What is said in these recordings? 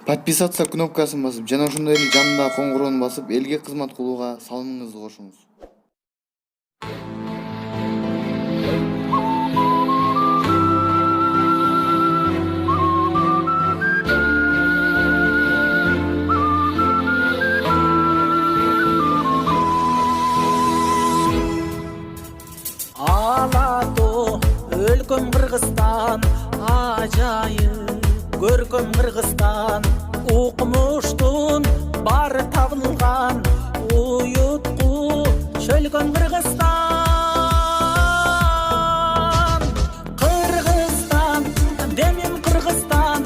Подписаться кнопкасын басып, жана ошондой эле жанындагы коңгуроону басып, элге кызмат кылууга салымыңызды кошуңуз. Алато өлкөм Кыргызстан, ажайып көркөм Кыргызстан, укмуштун бары табылган, уютку чөлгөн Кыргызстан. Кыргызстан, демим Кыргызстан,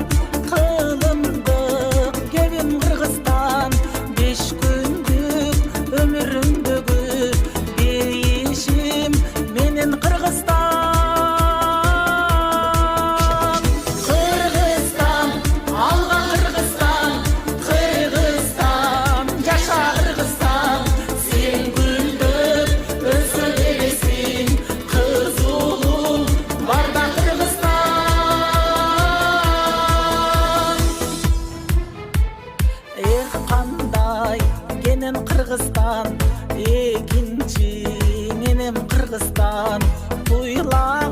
кылымдык кебим Кыргызстан, 5 күндүк өмүрүмдөгү бейишим менен Кыргызстан. Кыргызстан, алга Кыргызстан, Кыргызстан, жаша Кыргызстан, сен гүлдөп өсө бересиң, кыз улуң барда Кыргызстан. Эх, кандай кенен Кыргызстан, экинчи менен Кыргызстан, туйлар